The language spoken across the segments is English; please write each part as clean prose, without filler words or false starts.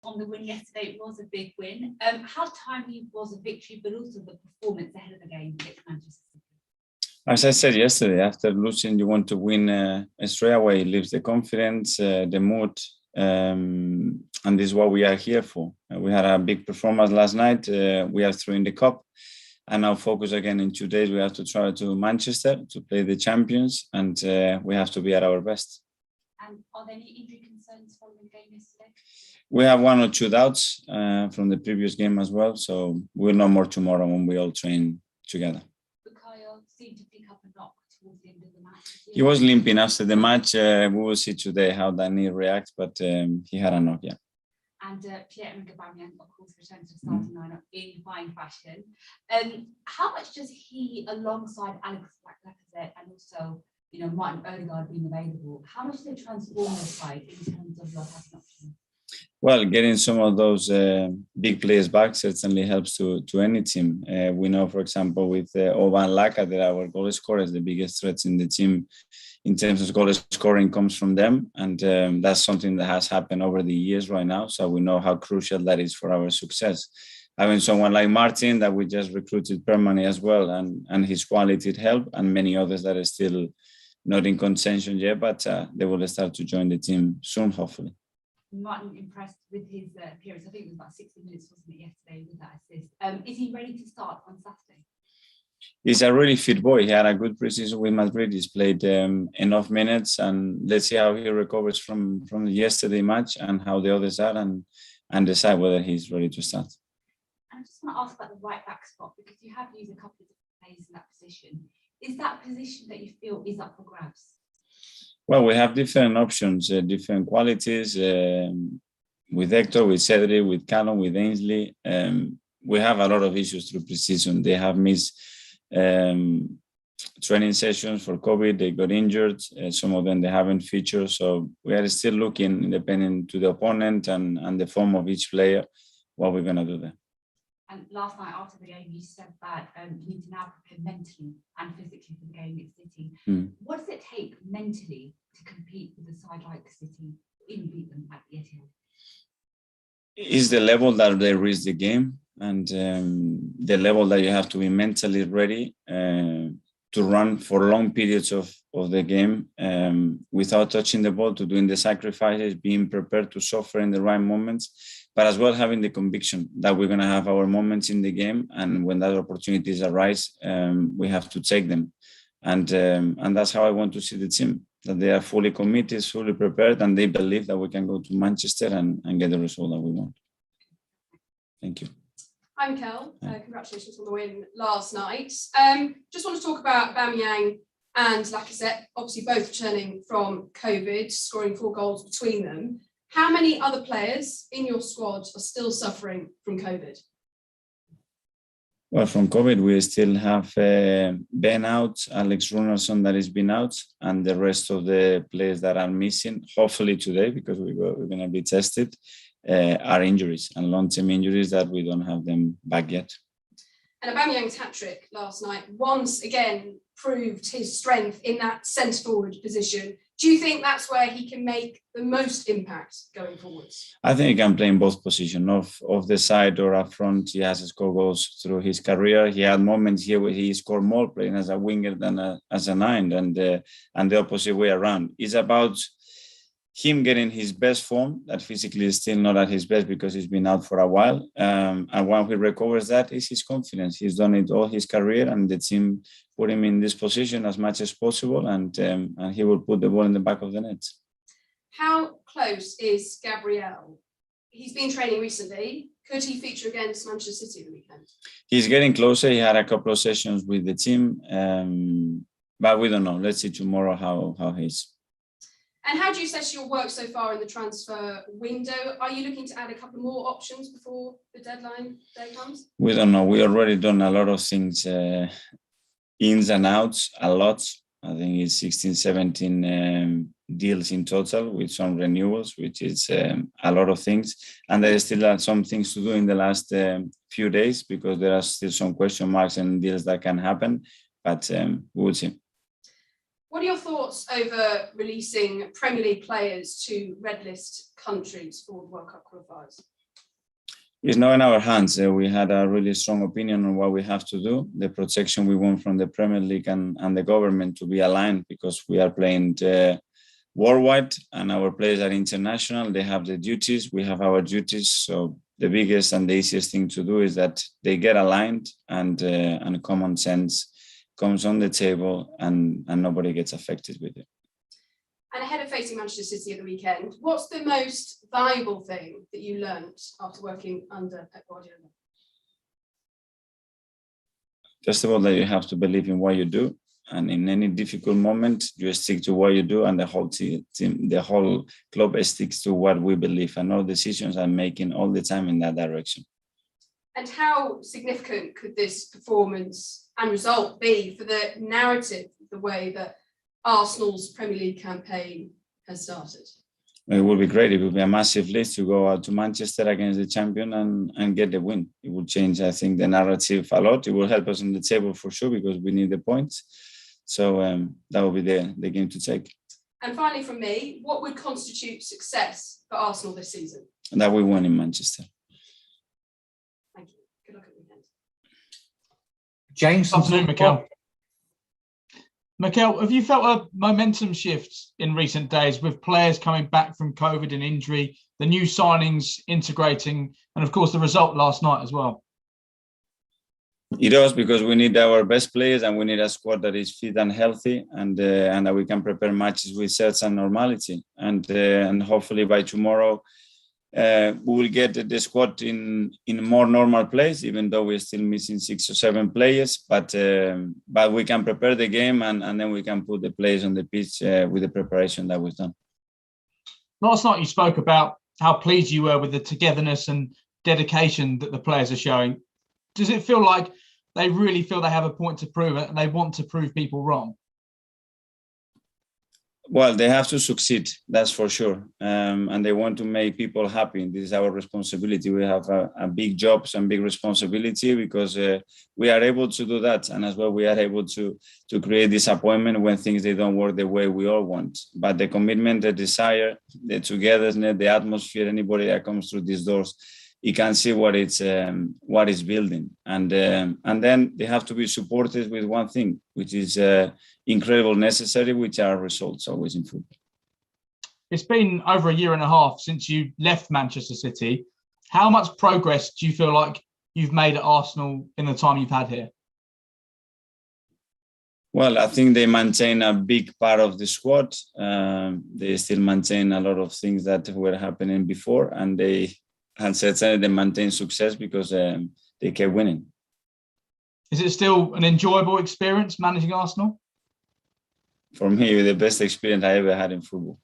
on the win yesterday. It was a big win. How timely was the victory, but also the performance ahead of the game against Manchester City? As I said yesterday, after losing, you want to win straight away. It lifts the confidence, the mood, and this is what we are here for. We had a big performance last night. We are through in the cup, and now focus again in 2 days. We have to travel to Manchester to play the champions, and we have to be at our best. And are there any injury concerns following the game yesterday? We have 1 or 2 doubts from the previous game as well, so we'll know more tomorrow when we all train together. Seemed to pick up a knock towards the end of the match. He was limping after the match. We will see today how that knee reacts, but he had a knock, yeah. And Pierre-Emerick Aubameyang, of course, returned to the starting lineup in fine fashion. How much does he, alongside Alex Lacazette and also, Martin Odegaard being available, how much do they transform the side in terms of your attacking options? Well, getting some of those big players back certainly helps to any team. We know, for example, with Oba and Laka, that our goal scorers, the biggest threats in the team in terms of goal scoring comes from them. And that's something that has happened over the years right now. So we know how crucial that is for our success. Having someone like Martin that we just recruited permanently as well, and his quality helped, and many others that are still not in contention yet, but they will start to join the team soon, hopefully. Martin impressed with his appearance. I think it was about 60 minutes, wasn't it, yesterday with that assist. Is he ready to start on Saturday? He's a really fit boy. He had a good preseason with Madrid. He's played enough minutes, and let's see how he recovers from the yesterday match and how the others are, and decide whether he's ready to start. I just want to ask about the right back spot, because you have used a couple of different players in that position. Is that position that you feel is up for grabs? Well, we have different options, different qualities, with Hector, with Cedric, with Callum, with Ainsley. We have a lot of issues through preseason. They have missed training sessions for COVID. They got injured. Some of them, they haven't featured. So we are still looking, depending to the opponent and the form of each player, what we're going to do there. And last night after the game, you said that you need to now prepare mentally and physically for the game against City. What does it take mentally to compete with a side like City, even beat them at the Etihad? Is the level that they reach the game, and the level that you have to be mentally ready to run for long periods of the game without touching the ball, to doing the sacrifices, being prepared to suffer in the right moments, but as well having the conviction that we're going to have our moments in the game, and when that opportunities arise, we have to take them. And that's how I want to see the team, that they are fully committed, fully prepared, and they believe that we can go to Manchester and get the result that we want. Thank you. Hi, Mikel. Congratulations on the win last night. Just want to talk about Aubameyang and Lacazette, obviously both returning from COVID, scoring 4 goals between them. How many other players in your squad are still suffering from COVID? Well, from COVID, we still have Ben out, Alex Runarsson that has been out, and the rest of the players that are missing, hopefully today, because we're going to be tested, are injuries and long-term injuries that we don't have them back yet. And Aubameyang's hat-trick last night once again proved his strength in that centre-forward position. Do you think that's where he can make the most impact going forwards? I think he can play in both positions, off the side or up front. He has scored goals through his career. He had moments here where he scored more playing as a winger than as a 9, and the opposite way around. It's about him getting his best form, that physically is still not at his best because he's been out for a while. And when he recovers that, is his confidence. He's done it all his career, and the team put him in this position as much as possible, and he will put the ball in the back of the net. How close is Gabriel? He's been training recently. Could he feature against Manchester City the weekend? He's getting closer. He had a couple of sessions with the team, but we don't know. Let's see tomorrow how he's. And how do you assess your work so far in the transfer window? Are you looking to add a couple more options before the deadline day comes? We don't know. We already done a lot of things, ins and outs, a lot. I think it's 16, 17 deals in total with some renewals, which is a lot of things. And there still are some things to do in the last few days, because there are still some question marks and deals that can happen, but we will see. What are your thoughts over releasing Premier League players to red list countries for World Cup qualifiers? It's not in our hands. We had a really strong opinion on what we have to do. The protection we want from the Premier League and the government to be aligned, because we are playing worldwide and our players are international. They have the duties, we have our duties. So the biggest and the easiest thing to do is that they get aligned and common sense comes on the table and nobody gets affected with it. And ahead of facing Manchester City at the weekend, what's the most valuable thing that you learned after working under Pep Guardiola? First of all, that you have to believe in what you do. And in any difficult moment, you stick to what you do, and the whole team, the whole club sticks to what we believe, and all decisions are making all the time in that direction. And how significant could this performance and result be for the narrative, the way that Arsenal's Premier League campaign has started? It would be great. It would be a massive lift to go out to Manchester against the champion and get the win. It would change, I think, the narrative a lot. It will help us on the table for sure, because we need the points. So that will be the game to take. And finally, from me, what would constitute success for Arsenal this season? That we won in Manchester. Thank you. Good luck at the weekend. James. Afternoon, Mikel. Mikel, have you felt a momentum shift in recent days with players coming back from COVID and injury, the new signings integrating, and of course the result last night as well? It does, because we need our best players and we need a squad that is fit and healthy, and that we can prepare matches with certain normality. And hopefully by tomorrow we will get the squad in a more normal place, even though we're still missing 6 or 7 players. But we can prepare the game and then we can put the players on the pitch with the preparation that we've done. Last night you spoke about how pleased you were with the togetherness and dedication that the players are showing. Does it feel like they really feel they have a point to prove it and they want to prove people wrong? Well, they have to succeed, that's for sure. And they want to make people happy. This is our responsibility. We have a big job and big responsibility, because we are able to do that. And as well, we are able to create disappointment when things they don't work the way we all want. But the commitment, the desire, the togetherness, the atmosphere, anybody that comes through these doors, you can see what it's building, and then they have to be supported with one thing, which is incredible necessary, which are results always in football. It's been over a year and a half since you left Manchester City. How much progress do you feel like you've made at Arsenal in the time you've had here? Well, I think they maintain a big part of the squad. They still maintain a lot of things that were happening before, and certainly they maintain success because they kept winning. Is it still an enjoyable experience managing Arsenal? For me, the best experience I ever had in football.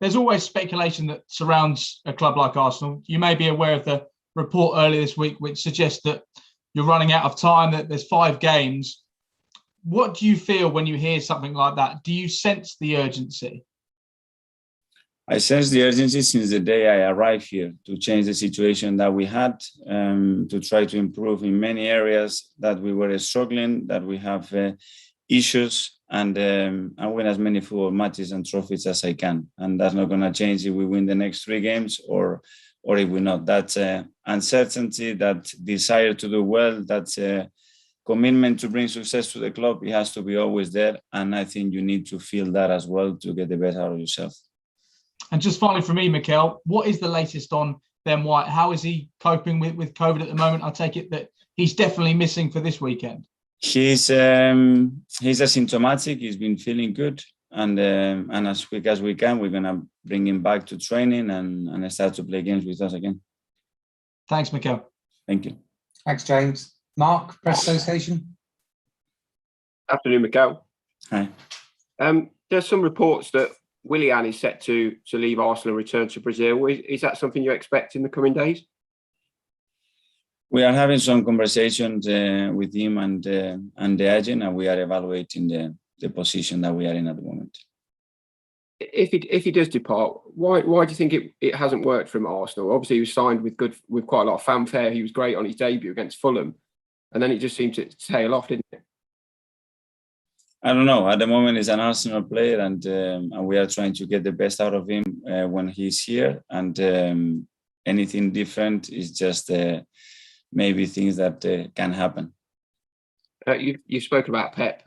There's always speculation that surrounds a club like Arsenal. You may be aware of the report earlier this week which suggests that you're running out of time, that there's 5 games. What do you feel when you hear something like that? Do you sense the urgency? I sense the urgency since the day I arrived here to change the situation that we had, to try to improve in many areas that we were struggling, that we have issues, and win as many football matches and trophies as I can. And that's not going to change if we win the next 3 games or if we not. That uncertainty, that desire to do well, that commitment to bring success to the club, it has to be always there. And I think you need to feel that as well to get the best out of yourself. And just finally for me, Mikel, what is the latest on Ben White? How is he coping with COVID at the moment? I take it that he's definitely missing for this weekend. He's asymptomatic. He's been feeling good. And as quick as we can, we're going to bring him back to training and start to play games with us again. Thanks, Mikel. Thank you. Thanks, James. Mark, Press Association. Afternoon, Mikel. Hi. There's some reports that Willian is set to leave Arsenal and return to Brazil. Is that something you expect in the coming days? We are having some conversations with him and the agent, and we are evaluating the position that we are in at the moment. If he does depart, why do you think it hasn't worked from Arsenal? Obviously, he was signed with quite a lot of fanfare. He was great on his debut against Fulham, and then it just seemed to tail off, didn't it? I don't know. At the moment, he's an Arsenal player, and we are trying to get the best out of him when he's here. And anything different. It's just maybe things that can happen. You've spoken about Pep.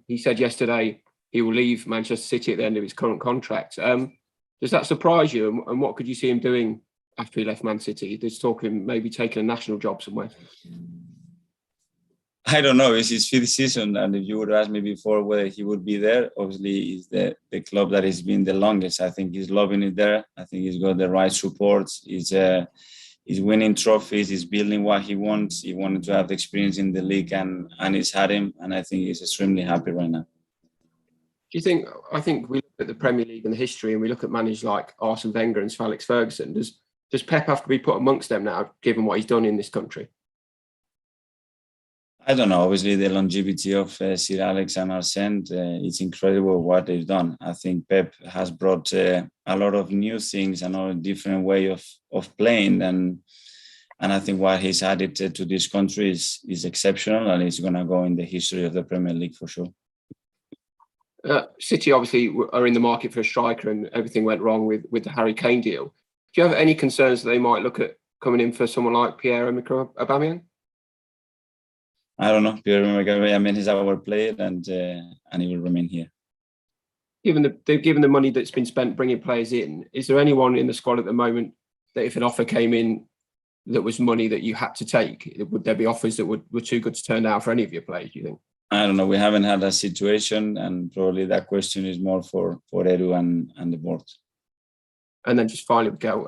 He said yesterday he will leave Manchester City at the end of his current contract. Does that surprise you? And what could you see him doing after he left Man City? There's talk of him maybe taking a national job somewhere. I don't know. It's his 5th season, and if you would ask me before whether he would be there, obviously it's the club that has been the longest. I think he's loving it there. I think he's got the right support. He's winning trophies. He's building what he wants. He wanted to have the experience in the league, and he's had him. And I think he's extremely happy right now. Do you think? I think we look at the Premier League and the history, and we look at managers like Arsene Wenger and Sir Alex Ferguson. Does Pep have to be put amongst them now, given what he's done in this country? I don't know. Obviously, the longevity of Sir Alex and Arsene, it's incredible what they've done. I think Pep has brought a lot of new things and a different way of playing. And I think what he's added to this country is exceptional, and it's going to go in the history of the Premier League for sure. City obviously are in the market for a striker, and everything went wrong with the Harry Kane deal. Do you have any concerns that they might look at coming in for someone like Pierre-Emerick Aubameyang? I don't know. I mean, he's our player, and he will remain here. Given the money that's been spent bringing players in, is there anyone in the squad at the moment that if an offer came in that was money that you had to take, would there be offers that were too good to turn down for any of your players, do you think? I don't know. We haven't had that situation, and probably that question is more for Edu and the board. And then just finally, Mikel,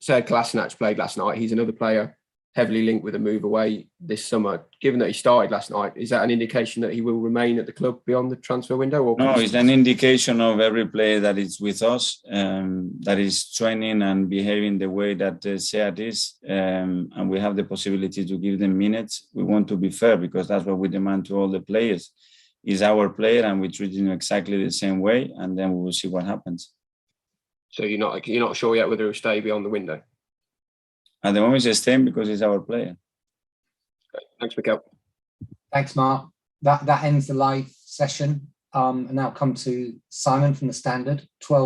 Sead Kolasinac played last night. He's another player heavily linked with a move away this summer. Given that he started last night, is that an indication that he will remain at the club beyond the transfer window? Or no, it's an indication of every player that is with us, that is training and behaving the way that Sead is, and we have the possibility to give them minutes. We want to be fair, because that's what we demand to all the players. He's our player, and we treat him exactly the same way, and then we will see what happens. So you're not sure yet whether he'll stay beyond the window? At the moment, he's staying because he's our player. Thanks, Mikel. Thanks, Mark. That ends the live session. And now come to Simon from the Standard. 12